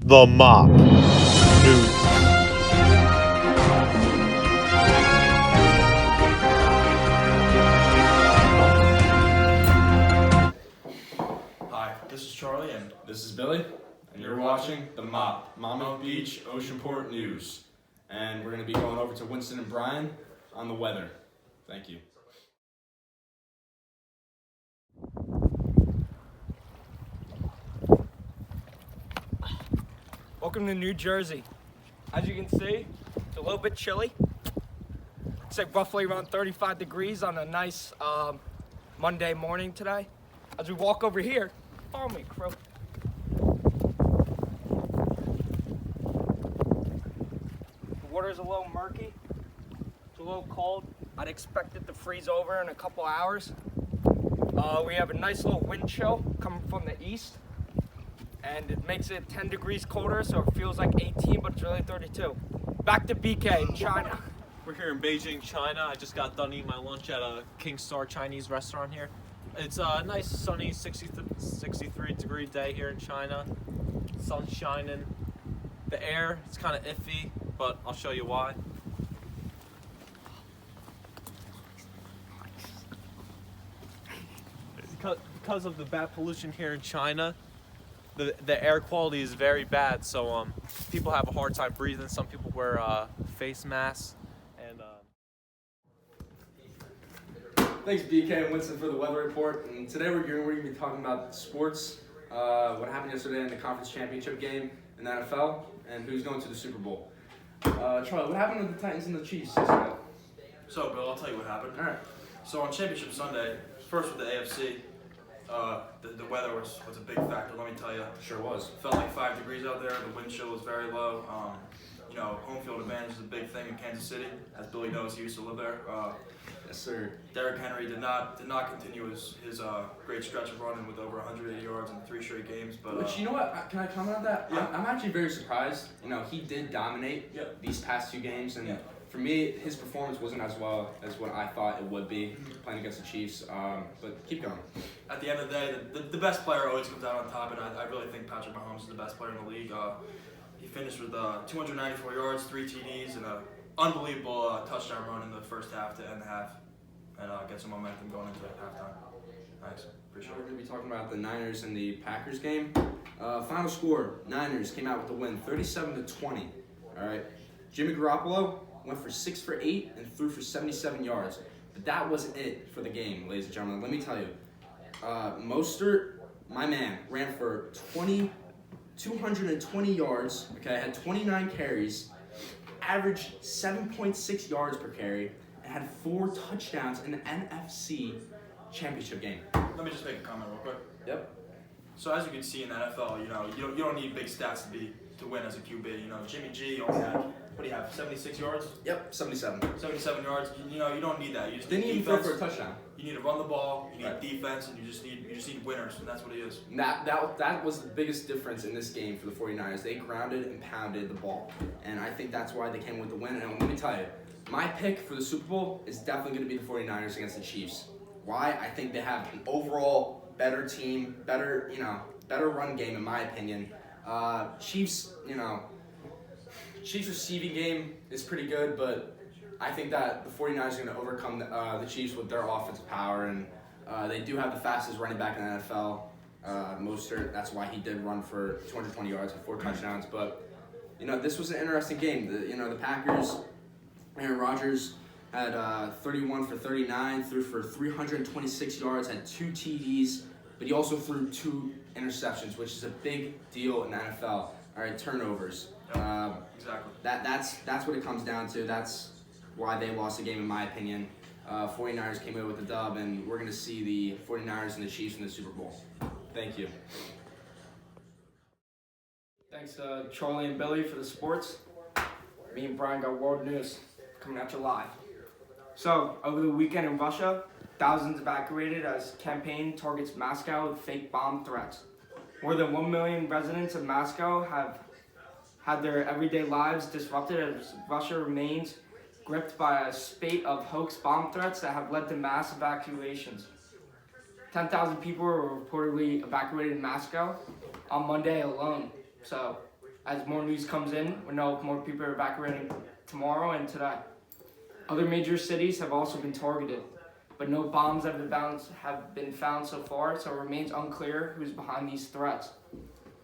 The Mop News. Hi, this is Charlie and this is Billy, and you're watching The Mop, Monmouth Beach Oceanport News. And we're going to be going over to Winston and Brian on the weather. Thank you. Welcome to New Jersey. As you can see, it's a little bit chilly. It's like roughly around 35 degrees on a nice Monday morning today. As we walk over here, follow me, crew. The water's a little murky. It's a little cold. I'd expect it to freeze over in a couple hours. We have a nice little wind chill coming from the east. And it makes it 10 degrees colder, so it feels like 18, but it's really 32. Back to BK in China. We're here in Beijing, China. I just got done eating my lunch at a King Star Chinese restaurant here. It's a nice sunny 63 degree day here in China. Sun's shining. The air, it's kind of iffy, but I'll show you why. Because of the bad pollution here in China, the air quality is very bad, so people have a hard time breathing. Some people wear face masks, and Thanks, BK and Winston, for the weather report. And today we're going to be talking about sports, what happened yesterday in the conference championship game in the NFL, and who's going to the Super Bowl. Charlie, what happened with the Titans and the Chiefs yesterday? So, Bill, I'll tell you what happened. All right. So, on Championship Sunday, first with the AFC, the weather was a big factor, let me tell you. Sure was. Felt like 5 degrees out there. The wind chill was very low. Home field advantage is a big thing in Kansas City. As Billy knows, he used to live there. Yes, sir. Derrick Henry did not continue his great stretch of running with over 180 yards in 3 straight games. But Which, you know what? Can I comment on that? Yeah. I'm actually very surprised. He did dominate these past 2 games, and for me, his performance wasn't as well as what I thought it would be playing against the Chiefs. But keep going. at the end of the day, the best player always comes out on top, and I really think Patrick Mahomes is the best player in the league. He finished with 294 yards, 3 TDs, and an unbelievable touchdown run in the first half to end the half, and get some momentum going into halftime. Thanks. Appreciate We're it. going to be talking about the Niners and the Packers game. Final score, Niners came out with the win, 37-20. All right. Jimmy Garoppolo went for 6 for 8 and threw for 77 yards. But that wasn't it for the game, ladies and gentlemen. Let me tell you. Mostert, my man, ran for 220 yards, had 29 carries, averaged 7.6 yards per carry, and had 4 touchdowns in the NFC Championship game. Let me just make a comment real quick. Yep. So as you can see in the NFL, you don't need big stats to win as a QB. Jimmy G only had, what do you have, 76 yards? Yep, 77. 77 yards. You don't need that. You just Didn't need even throw defense. for a touchdown. You need to run the ball. You need Right. defense, and you just need winners, and that's what he is. And that was the biggest difference in this game for the 49ers. They grounded and pounded the ball. And I think that's why they came with the win. And let me tell you, my pick for the Super Bowl is definitely going to be the 49ers against the Chiefs. Why? I think they have an overall better team, better run game in my opinion. Chiefs receiving game is pretty good, but I think that the 49ers are going to overcome the Chiefs with their offensive power, and they do have the fastest running back in the NFL, Mostert. That's why he did run for 220 yards and 4 touchdowns. But this was an interesting game. The Packers, Aaron Rodgers had 31 for 39, threw for 326 yards, had 2 TDs, but he also threw 2 interceptions, which is a big deal in the NFL. All right, turnovers. Exactly. That's what it comes down to. That's why they lost the game, in my opinion. 49ers came away with the dub, and we're going to see the 49ers and the Chiefs in the Super Bowl. Thank you. Thanks to Charlie and Billy for the sports. Me and Brian got world news coming at you live. So, over the weekend in Russia, thousands evacuated as campaign targets Moscow with fake bomb threats. More than 1 million residents of Moscow have had their everyday lives disrupted as Russia remains gripped by a spate of hoax bomb threats that have led to mass evacuations. 10,000 people were reportedly evacuated in Moscow on Monday alone. So, as more news comes in. We know more people are evacuating tomorrow and today. Other major cities have also been targeted, but no bombs have been found so far, so it remains unclear who's behind these threats.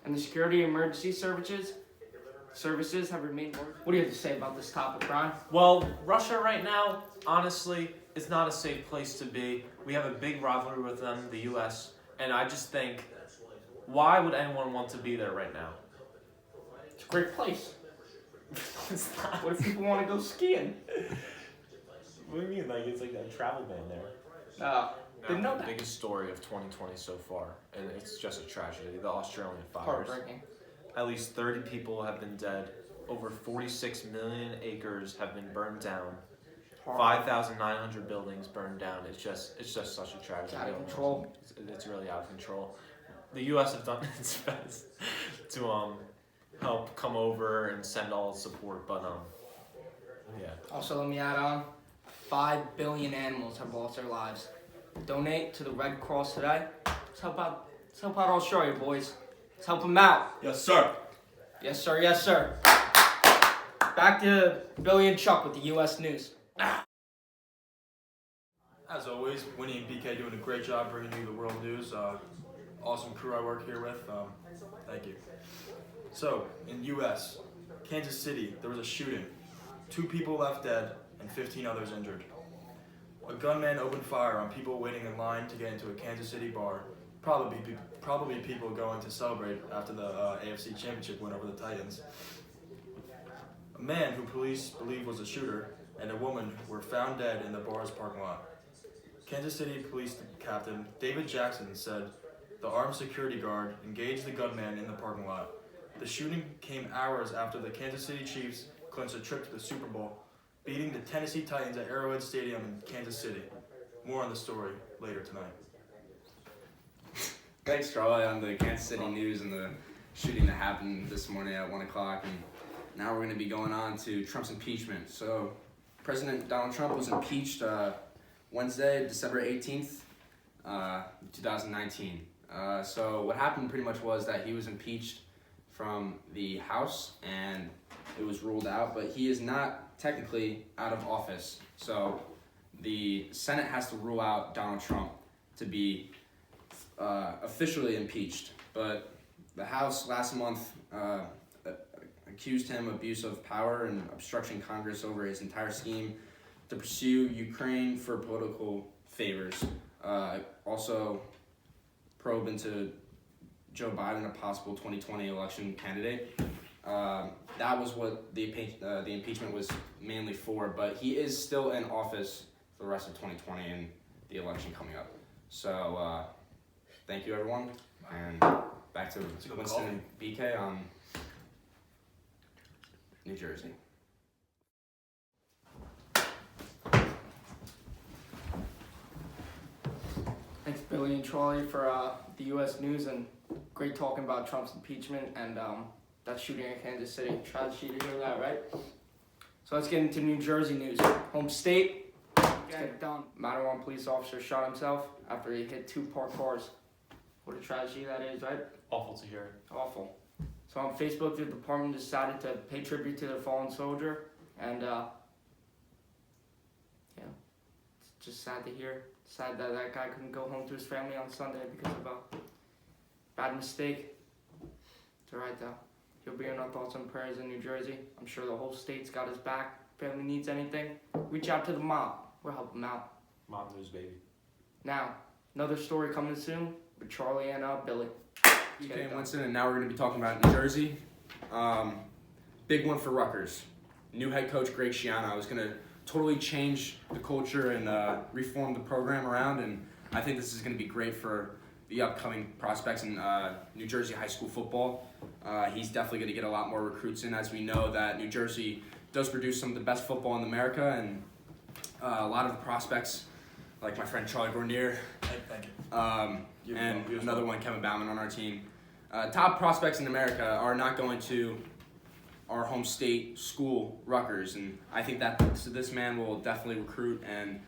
And the security emergency services have remained. What do you have to say about this topic, Brian? Well, Russia right now, honestly, is not a safe place to be. We have a big rivalry with them, the U.S., and I just think, why would anyone want to be there right now? It's a great place. It's not. What if people want to go skiing? What do you mean? Like, it's like a travel ban there. Didn't know The that. biggest story of 2020 so far, and it's just a tragedy. The Australian fires. Heartbreaking. At least 30 people have been dead. Over 46 million acres have been burned down. 5,900 buildings burned down. It's just such a tragedy. It's out of control. It's really out of control. The U.S. have done its best to help come over and send all its support, but yeah. Also, let me add on, 5 billion animals have lost their lives. Donate to the Red Cross today. Let's help out Australia, boys. Let's help them out. Yes, sir. Yes, sir. Yes, sir. Back to Billy and Chuck with the U.S. news. As always, Winnie and BK doing a great job bringing you the world news. Awesome crew I work here with. Thank you. So, in U.S., Kansas City, there was a shooting. 2 people left dead and 15 others injured. A gunman opened fire on people waiting in line to get into a Kansas City bar. Probably people going to celebrate after the AFC Championship win over the Titans. A man who police believe was a shooter and a woman were found dead in the bar's parking lot. Kansas City Police Captain David Jackson said the armed security guard engaged the gunman in the parking lot. The shooting came hours after the Kansas City Chiefs clinched a trip to the Super Bowl, beating the Tennessee Titans at Arrowhead Stadium in Kansas City. More on the story later tonight. Thanks, Charlie, on the Kansas City news and the shooting that happened this morning at 1 o'clock. And now we're going to be going on to Trump's impeachment. So, President Donald Trump was impeached Wednesday, December 18th, 2019. So what happened pretty much was that he was impeached from the House, and it was ruled out, but he is not technically out of office. So the Senate has to rule out Donald Trump to be officially impeached. But the House last month accused him of abuse of power and obstructing Congress over his entire scheme to pursue Ukraine for political favors. Also probe into Joe Biden, a possible 2020 election candidate. That was what the impeachment was mainly for, but he is still in office for the rest of 2020 and the election coming up. So thank you, everyone, and back to Winston and BK on New Jersey. Thanks, Billy and Charlie, for the U.S. news, and great talking about Trump's impeachment and that shooting in Kansas City. Tragedy to hear that, right? So let's get into New Jersey news. Home state, let's get it done. Mattawan police officer shot himself after he hit 2 parked cars. What a tragedy that is, right? Awful to hear. Awful. So on Facebook, the department decided to pay tribute to their fallen soldier, and it's just sad to hear. Sad that that guy couldn't go home to his family on Sunday because of a bad mistake. It's alright though. He'll be in our thoughts and prayers in New Jersey. I'm sure the whole state's got his back. Family needs anything, reach out to the mob. We'll help them out. Mom news, baby. Now, another story coming soon with Charlie and Billy. BK and Winston, and now we're going to be talking about New Jersey. Big one for Rutgers. New head coach Greg Schiano is going to totally change the culture and reform the program around, and I think this is going to be great for the upcoming prospects in New Jersey high school football. He's definitely going to get a lot more recruits in, as we know that New Jersey does produce some of the best football in America, and a lot of the prospects, like my friend Charlie Gournier, Thank you. and another one, Kevin Bauman, on our team. Top prospects in America are not going to our home state school, Rutgers, and I think that this man will definitely recruit and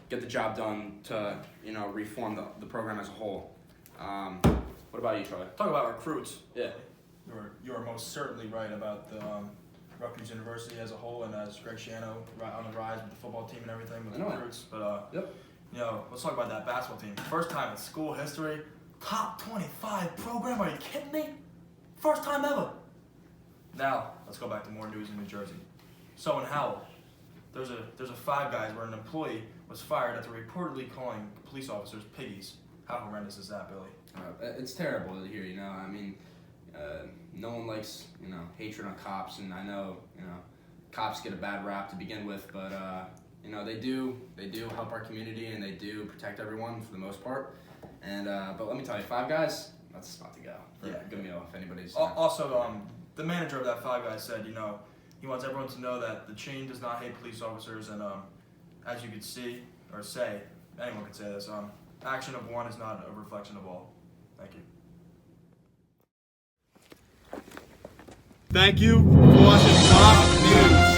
get the job done to reform the program as a whole. What about you, Charlie? Talk about recruits. Yeah. you're most certainly right about the Rutgers University as a whole, and as Greg Schiano on the rise with the football team and everything with the recruits. But you know, let's talk about that basketball team. First time in school history, top 25 program. Are you kidding me? First time ever. Now let's go back to more news in New Jersey. So in Howell, there's a Five Guys where an employee was fired after reportedly calling police officers piggies. How horrendous is that, Billy? It's terrible to hear. You know, I mean, no one likes hatred on cops, and I know cops get a bad rap to begin with, but they do help our community and they do protect everyone for the most part. And but let me tell you, Five Guys, that's the spot to go for a good meal if anybody's. Also, the manager of that Five Guys said, he wants everyone to know that the chain does not hate police officers, and as you could see or say, anyone could say this. Action of one is not a reflection of all. Thank you. Thank you for watching Mob News.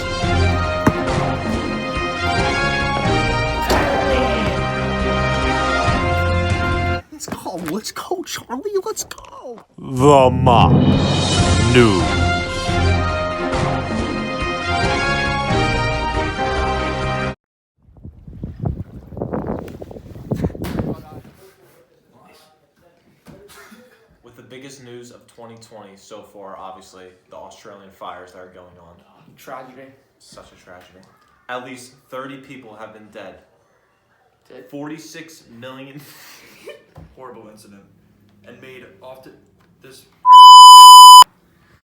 Let's go, Charlie, let's go. The Mob News. With the biggest news of 2020 so far, obviously, the Australian fires that are going on. Tragedy. Such a tragedy. At least 30 people have been dead. 46 million. Horrible incident, and made often this